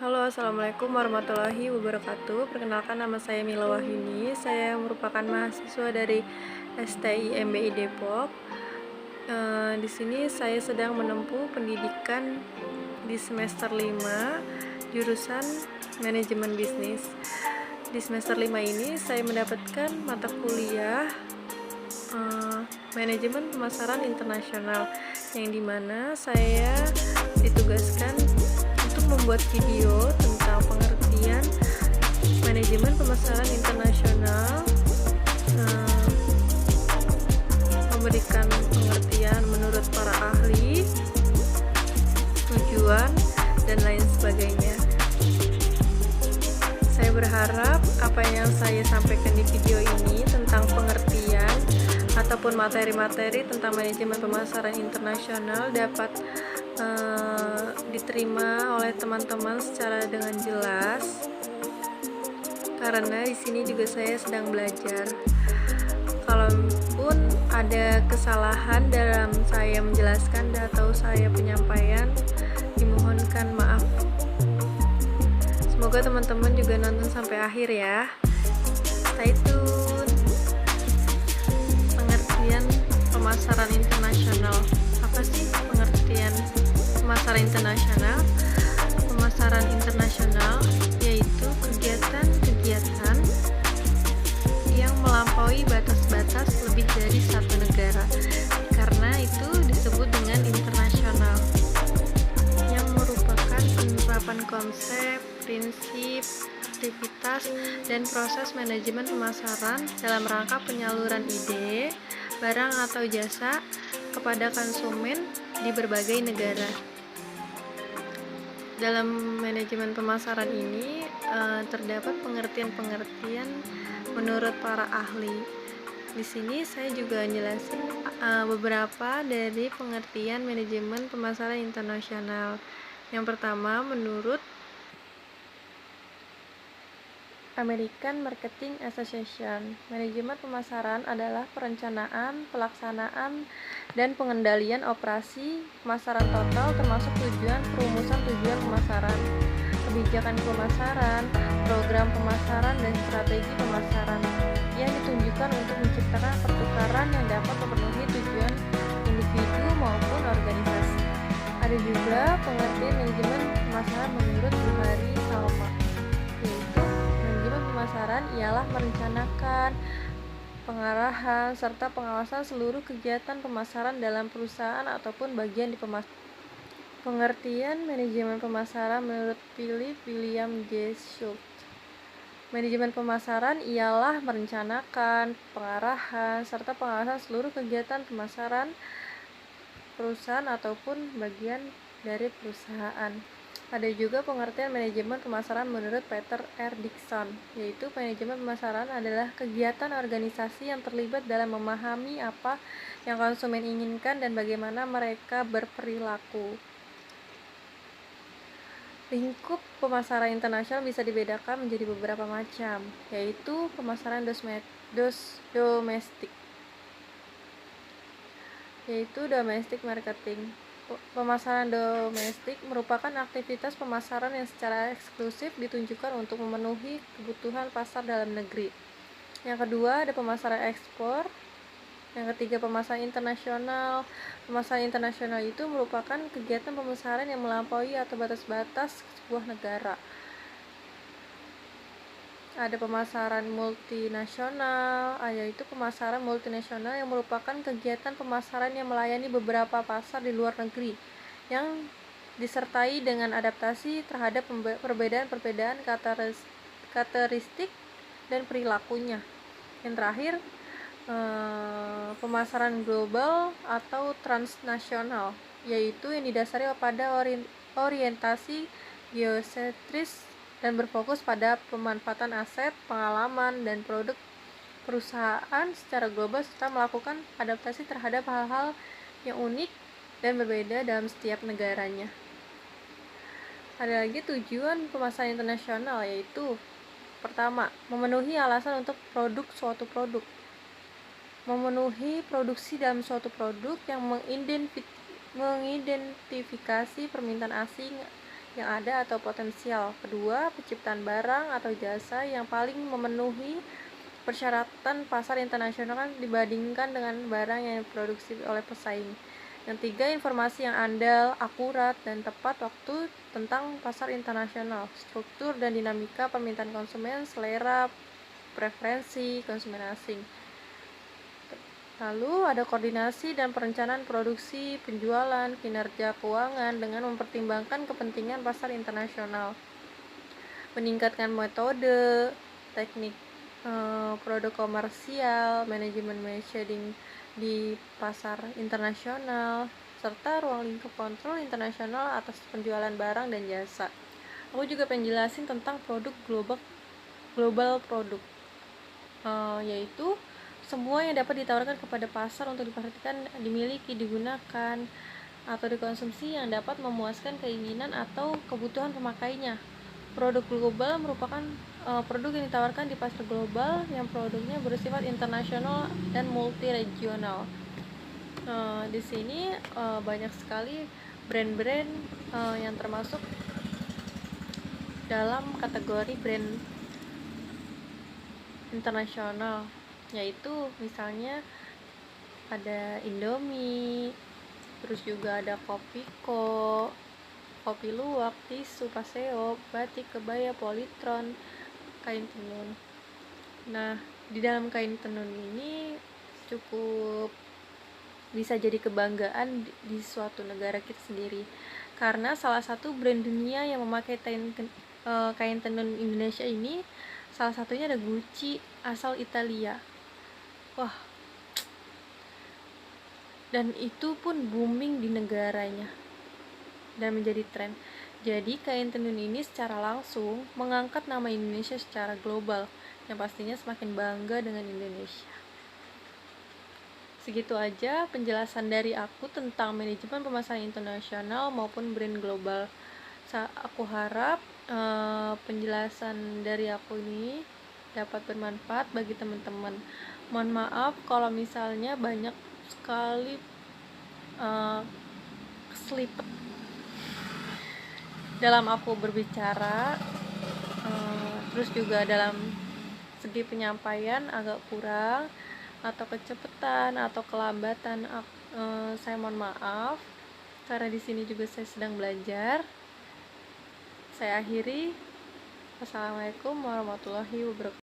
Halo, assalamualaikum warahmatullahi wabarakatuh. Perkenalkan, nama saya Mila Wahyuni. Saya merupakan mahasiswa dari STI MBI Depok. Di sini saya sedang menempuh pendidikan di semester 5, jurusan manajemen bisnis. Di semester 5 ini saya mendapatkan mata kuliah manajemen pemasaran internasional, yang dimana saya ditugaskan untuk membuat video tentang pengertian manajemen pemasaran internasional, memberikan pengertian menurut para ahli, tujuan, dan lain sebagainya. Saya berharap apa yang saya sampaikan di video ini tentang pengertian ataupun materi-materi tentang manajemen pemasaran internasional dapat diterima oleh teman-teman secara dengan jelas, karena di sini juga saya sedang belajar. Kalaupun ada kesalahan dalam saya menjelaskan atau saya penyampaian, dimohonkan maaf. Semoga teman-teman juga nonton sampai akhir ya. Stay tune. Pengertian pemasaran internasional. Apa sih pengertian pemasaran internasional? Pemasaran internasional yaitu kegiatan-kegiatan yang melampaui batas-batas lebih dari satu negara. Karena itu disebut dengan internasional, yang merupakan penerapan konsep, prinsip, aktivitas, dan proses manajemen pemasaran dalam rangka penyaluran ide, barang atau jasa kepada konsumen di berbagai negara. Dalam manajemen pemasaran ini terdapat pengertian-pengertian menurut para ahli. Di sini saya juga jelasin beberapa dari pengertian manajemen pemasaran internasional. Yang pertama, menurut American Marketing Association, manajemen pemasaran adalah perencanaan, pelaksanaan, dan pengendalian operasi pemasaran total, termasuk perumusan tujuan pemasaran, kebijakan pemasaran, program pemasaran, dan strategi pemasaran yang ditunjukkan untuk menciptakan pertukaran yang dapat memenuhi tujuan individu maupun organisasi. Ada juga pengertian manajemen pemasaran menurut Buhari Salma, yaitu manajemen pemasaran ialah merencanakan, pengarahan, serta pengawasan seluruh kegiatan pemasaran dalam perusahaan ataupun bagian di pemasaran. Pengertian manajemen pemasaran menurut Philip William J. Schultz. Manajemen pemasaran ialah merencanakan, pengarahan, serta pengawasan seluruh kegiatan pemasaran perusahaan ataupun bagian dari perusahaan. Ada juga pengertian manajemen pemasaran menurut Peter R. Dickson, yaitu manajemen pemasaran adalah kegiatan organisasi yang terlibat dalam memahami apa yang konsumen inginkan dan bagaimana mereka berperilaku. Lingkup pemasaran internasional bisa dibedakan menjadi beberapa macam, yaitu pemasaran domestik, yaitu domestic marketing. Pemasaran domestik merupakan aktivitas pemasaran yang secara eksklusif ditunjukkan untuk memenuhi kebutuhan pasar dalam negeri. Yang kedua, ada pemasaran ekspor. Yang ketiga, pemasaran internasional. Pemasaran internasional itu merupakan kegiatan pemasaran yang melampaui atau batas-batas sebuah negara. Ada pemasaran multinasional, yaitu pemasaran multinasional yang merupakan kegiatan pemasaran yang melayani beberapa pasar di luar negeri, yang disertai dengan adaptasi terhadap perbedaan-perbedaan karakteristik dan perilakunya. Yang terakhir, pemasaran global atau transnasional, yaitu yang didasari pada orientasi geosentris dan berfokus pada pemanfaatan aset, pengalaman, dan produk perusahaan secara global, serta melakukan adaptasi terhadap hal-hal yang unik dan berbeda dalam setiap negaranya. Ada lagi tujuan pemasaran internasional, yaitu pertama, memenuhi alasan untuk suatu produk, memenuhi produksi dalam suatu produk yang mengidentifikasi permintaan asing yang ada atau potensial. Kedua, penciptaan barang atau jasa yang paling memenuhi persyaratan pasar internasional dibandingkan dengan barang yang diproduksi oleh pesaing. Yang tiga, informasi yang andal, akurat, dan tepat waktu tentang pasar internasional, struktur dan dinamika permintaan konsumen, selera, preferensi konsumen asing. Lalu ada koordinasi dan perencanaan produksi, penjualan, kinerja keuangan dengan mempertimbangkan kepentingan pasar internasional. Meningkatkan metode, teknik produk komersial, manajemen marketing di pasar internasional, serta ruang lingkup kontrol internasional atas penjualan barang dan jasa. Aku juga pengen jelasin tentang produk global produk, yaitu semua yang dapat ditawarkan kepada pasar untuk diperhatikan, dimiliki, digunakan, atau dikonsumsi yang dapat memuaskan keinginan atau kebutuhan pemakainya. Produk global merupakan produk yang ditawarkan di pasar global yang produknya bersifat internasional dan multi-regional. Di sini banyak sekali brand-brand yang termasuk dalam kategori brand internasional, yaitu misalnya ada Indomie, terus juga ada Kopiko, Kopi Luwak, Tisu, Paseo, Batik, Kebaya, Polytron, kain tenun. Nah, di dalam kain tenun ini cukup bisa jadi kebanggaan di suatu negara kita sendiri, karena salah satu brand dunia yang memakai kain tenun Indonesia ini, salah satunya ada Gucci asal Italia. Wah, dan itu pun booming di negaranya dan menjadi tren. Jadi kain tenun ini secara langsung mengangkat nama Indonesia secara global, yang pastinya semakin bangga dengan Indonesia. Segitu aja penjelasan dari aku tentang manajemen pemasaran internasional maupun brand global. Aku harap penjelasan dari aku ini dapat bermanfaat bagi teman-teman. Mohon maaf kalau misalnya banyak sekali keselipet dalam aku berbicara, terus juga dalam segi penyampaian agak kurang atau kecepatan atau kelambatan, saya mohon maaf karena di sini juga saya sedang belajar. Saya akhiri. Wassalamualaikum warahmatullahi wabarakatuh.